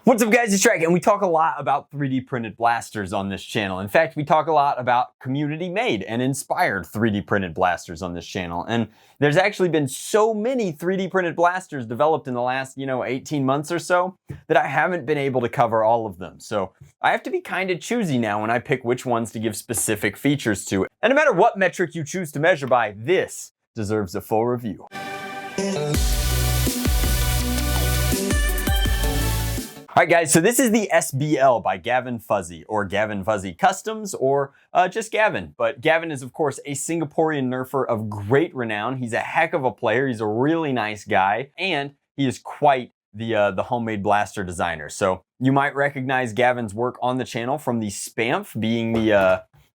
What's up guys, it's Drac, and we talk a lot about 3D printed blasters on this channel. In fact, we talk a lot about community made and inspired 3D printed blasters on this channel. And there's actually been so many 3D printed blasters developed in the last, 18 months or so that I haven't been able to cover all of them. So I have to be kind of choosy now when I pick which ones to give specific features to. And no matter what metric you choose to measure by, this deserves a full review. Alright guys, so this is the SBL by Gavin Fuzzy, or Gavin Fuzzy Customs, or just Gavin. But Gavin is of course a Singaporean nerfer of great renown. He's a heck of a player, he's a really nice guy, and he is quite the homemade blaster designer. So you might recognize Gavin's work on the channel from the Spamf, being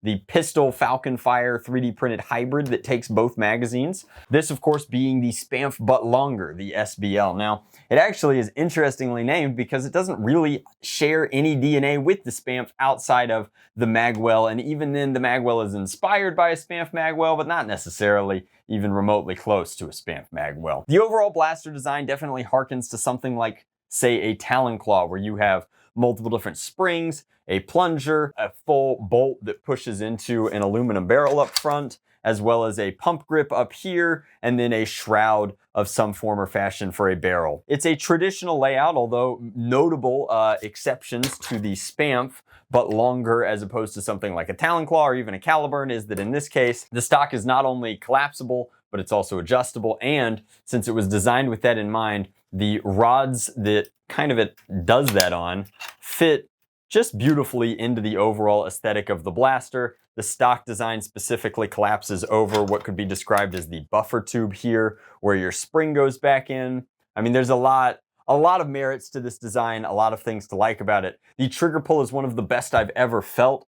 the pistol Falcon Fire 3D printed hybrid that takes both magazines. This of course being the Spamf but longer, the SBL. Now, it actually is interestingly named because it doesn't really share any DNA with the Spamf outside of the magwell, and even then the magwell is inspired by a Spamf magwell, but not necessarily even remotely close to a Spamf magwell. The overall blaster design definitely harkens to something like, say, a Talon Claw, where you have multiple different springs, a plunger, a full bolt that pushes into an aluminum barrel up front, as well as a pump grip up here, and then a shroud of some form or fashion for a barrel. It's a traditional layout, although notable exceptions to the Spamf, but longer as opposed to something like a Talon Claw or even a Caliburn, is that in this case, the stock is not only collapsible, but it's also adjustable. And since it was designed with that in mind, the rods that kind of it does that on fit just beautifully into the overall aesthetic of the blaster. The stock design specifically collapses over what could be described as the buffer tube here, where your spring goes back in. I mean, there's a lot of merits to this design, a lot of things to like about it. The trigger pull is one of the best I've ever felt,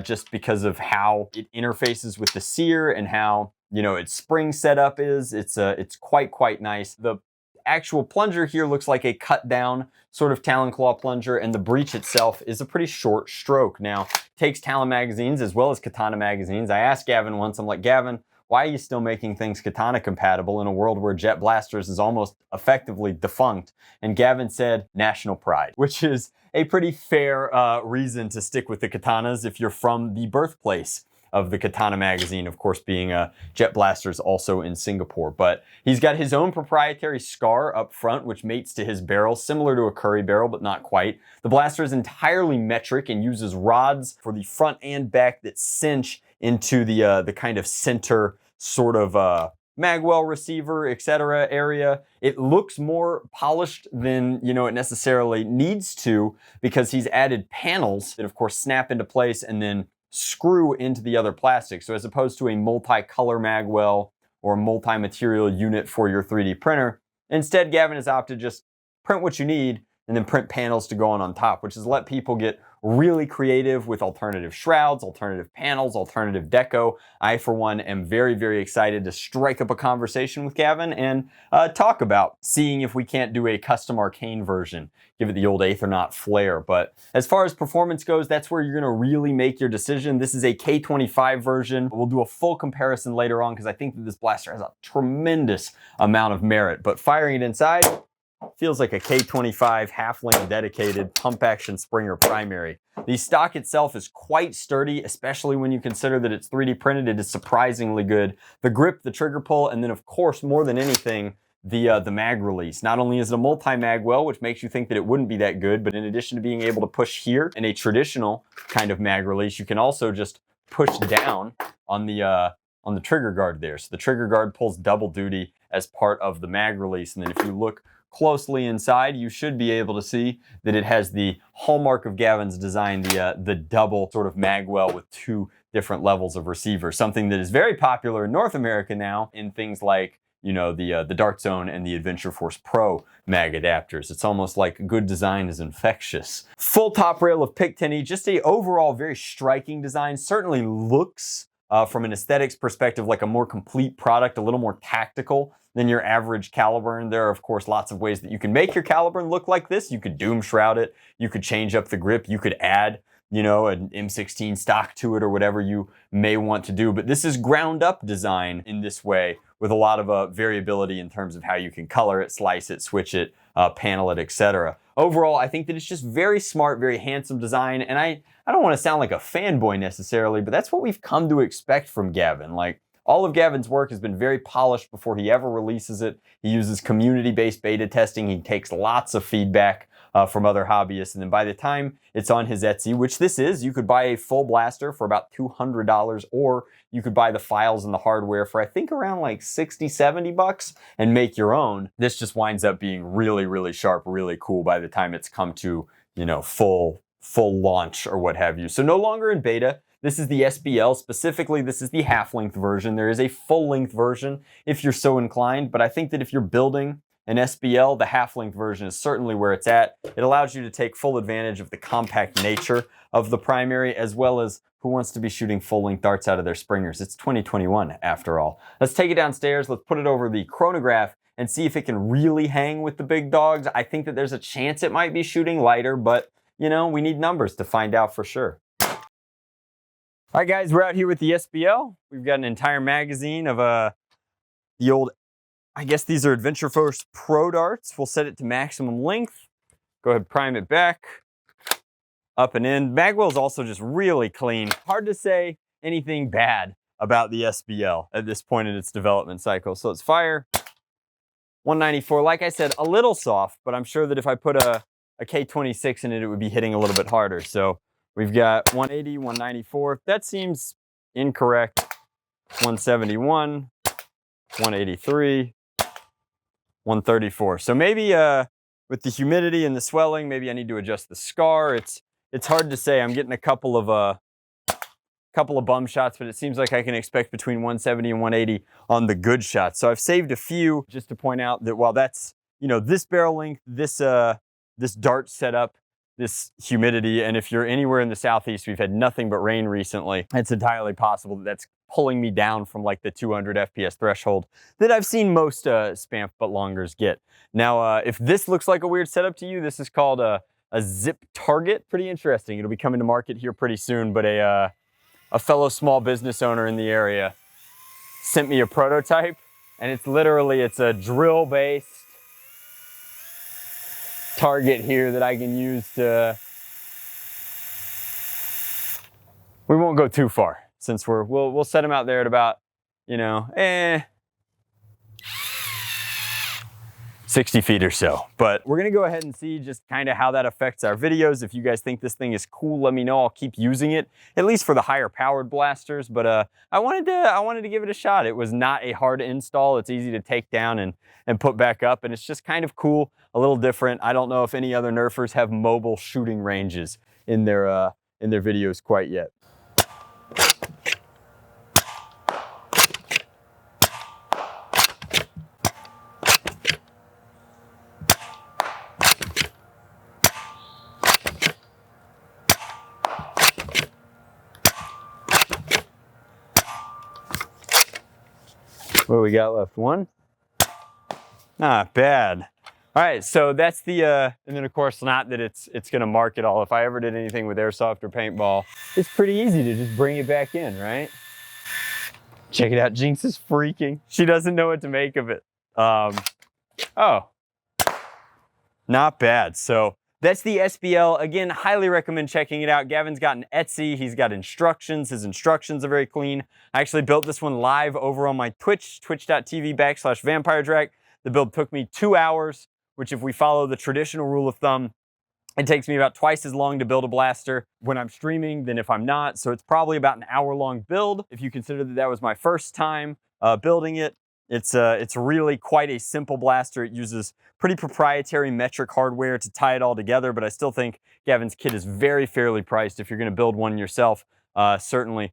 just because of how it interfaces with the sear and how, its spring setup is. It's quite nice. The actual plunger here looks like a cut down sort of Talon Claw plunger, and the breech itself is a pretty short stroke. Now, takes Talon magazines as well as Katana magazines. I asked Gavin once, I'm like, Gavin, why are you still making things Katana compatible in a world where Jet Blasters is almost effectively defunct? And Gavin said, national pride, which is a pretty fair reason to stick with the Katanas if you're from the birthplace of the Katana magazine, of course being Jet Blasters also in Singapore. But he's got his own proprietary scar up front, which mates to his barrel, similar to a curry barrel, but not quite. The blaster is entirely metric and uses rods for the front and back that cinch into the kind of center sort of magwell receiver, etc. area. It looks more polished than, it necessarily needs to, because he's added panels that of course snap into place and then screw into the other plastic. So as opposed to a multi-color magwell or multi-material unit for your 3D printer, instead Gavin has opted just print what you need and then print panels to go on top, which has let people get really creative with alternative shrouds, alternative panels, alternative deco. I, for one, am very excited to strike up a conversation with Gavin and talk about seeing if we can't do a custom arcane version, give it the old Aethernaut flair. But as far as performance goes, that's where you're gonna really make your decision. This is a K25 version. We'll do a full comparison later on because I think that this blaster has a tremendous amount of merit, but firing it inside, feels like a K25 half-length dedicated pump action Springer primary. The stock itself is quite sturdy, especially when you consider that it's 3D printed. It is surprisingly good. The grip, the trigger pull, and then of course, more than anything, the mag release. Not only is it a multi-mag well, which makes you think that it wouldn't be that good, but in addition to being able to push here in a traditional kind of mag release, you can also just push down on the trigger guard there. So the trigger guard pulls double duty as part of the mag release. And then if you look closely inside, you should be able to see that it has the hallmark of Gavin's design, the double sort of magwell with two different levels of receiver, something that is very popular in North America now in things like, the Dark Zone and the Adventure Force Pro mag adapters. It's almost like good design is infectious. Full top rail of Picatinny, just a overall very striking design. Certainly looks, from an aesthetics perspective, like a more complete product, a little more tactical than your average Caliburn. There are, of course, lots of ways that you can make your Caliburn look like this. You could doom shroud it, you could change up the grip, you could add, an M16 stock to it or whatever you may want to do. But this is ground up design in this way with a lot of variability in terms of how you can color it, slice it, switch it, panel it, etc. overall, I think that it's just very smart, very handsome design. And I don't want to sound like a fanboy necessarily, but that's what we've come to expect from Gavin. Like, all of Gavin's work has been very polished before he ever releases it. He uses community-based beta testing. He takes lots of feedback from other hobbyists. And then by the time it's on his Etsy, which this is, you could buy a full blaster for about $200, or you could buy the files and the hardware for I think around like 60, 70 bucks and make your own. This just winds up being really, really sharp, really cool by the time it's come to, you know, full launch or what have you. So no longer in beta. This is the SBL, specifically this is the half-length version. There is a full-length version if you're so inclined, but I think that if you're building an SBL, the half-length version is certainly where it's at. It allows you to take full advantage of the compact nature of the primary, as well as who wants to be shooting full-length darts out of their springers. It's 2021 after all. Let's take it downstairs, let's put it over the chronograph and see if it can really hang with the big dogs. I think that there's a chance it might be shooting lighter, but you know, we need numbers to find out for sure. All right, guys, we're out here with the SBL. We've got an entire magazine of the old, I guess these are Adventure Force Pro darts. We'll set it to maximum length. Go ahead, prime it back, up and in. Magwell's also just really clean. Hard to say anything bad about the SBL at this point in its development cycle. So let's fire. 194, like I said, a little soft, but I'm sure that if I put a K26 in it, it would be hitting a little bit harder. So we've got 180, 194. That seems incorrect. 171, 183, 134. So maybe with the humidity and the swelling, maybe I need to adjust the scar. It's hard to say. I'm getting a couple of bum shots, but it seems like I can expect between 170 and 180 on the good shots. So I've saved a few just to point out that while that's, you know, this barrel length, this dart setup, this humidity, and if you're anywhere in the Southeast, we've had nothing but rain recently, it's entirely possible that that's pulling me down from like the 200 FPS threshold that I've seen most Spamf but longers get. Now, if this looks like a weird setup to you, this is called a zip target. Pretty interesting. It'll be coming to market here pretty soon, but a fellow small business owner in the area sent me a prototype, and it's a drill-based target here that I can use to, we won't go too far since we'll set them out there at about, you know, 60 feet or so. But we're gonna go ahead and see just kind of how that affects our videos. If you guys think this thing is cool, let me know. I'll keep using it, at least for the higher powered blasters. But I wanted to give it a shot. It was not a hard install. It's easy to take down and put back up, and it's just kind of cool, a little different. I don't know if any other Nerfers have mobile shooting ranges in their videos quite yet. What do we got left? One? Not bad. All right, so that's the, and then of course, not that it's gonna mark it all. If I ever did anything with airsoft or paintball, it's pretty easy to just bring it back in, right? Check it out, Jinx is freaking. She doesn't know what to make of it. Oh, not bad. So that's the SBL. Again, highly recommend checking it out. Gavin's got an Etsy. He's got instructions. His instructions are very clean. I actually built this one live over on my Twitch, twitch.tv/VampireDrac. The build took me 2 hours, which if we follow the traditional rule of thumb, it takes me about twice as long to build a blaster when I'm streaming than if I'm not. So it's probably about an hour-long build. If you consider that that was my first time building it, it's really quite a simple blaster. It uses pretty proprietary metric hardware to tie it all together, but I still think Gavin's kit is very fairly priced. If you're gonna build one yourself, certainly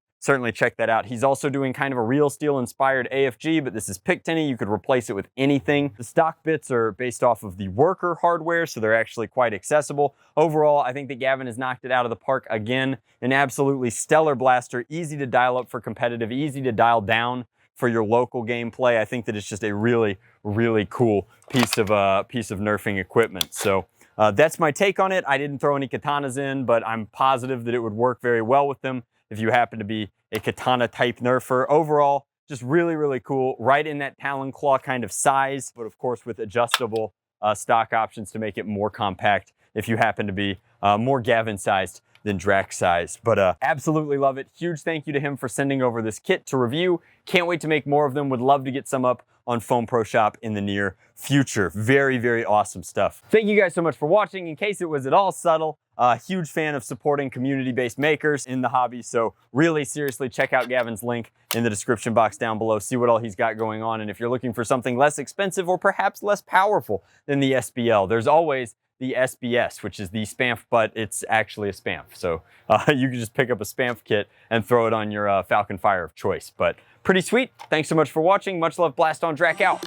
check that out. He's also doing kind of a real steel inspired AFG, but this is Picatinny. You could replace it with anything. The stock bits are based off of the worker hardware, so they're actually quite accessible. Overall, I think that Gavin has knocked it out of the park again. An absolutely stellar blaster, easy to dial up for competitive, easy to dial down for your local gameplay. I think that it's just a really, really cool piece of nerfing equipment. So that's my take on it. I didn't throw any katanas in, but I'm positive that it would work very well with them if you happen to be a katana type nerfer. Overall, just really, really cool. Right in that talon claw kind of size, but of course with adjustable stock options to make it more compact if you happen to be more Gavin sized than Drac sized. But absolutely love it. Huge thank you to him for sending over this kit to review. Can't wait to make more of them. Would love to get some up on Foam Pro Shop in the near future. Very, very awesome stuff. Thank you guys so much for watching. In case it was at all subtle, huge fan of supporting community-based makers in the hobby. So really, seriously, check out Gavin's link in the description box down below. See what all he's got going on. And if you're looking for something less expensive or perhaps less powerful than the SBL, there's always the SBS, which is the Spamf, but it's actually a Spamf. So you can just pick up a Spamf kit and throw it on your Falcon Fire of choice. But pretty sweet. Thanks so much for watching. Much love, Blast on Drac out.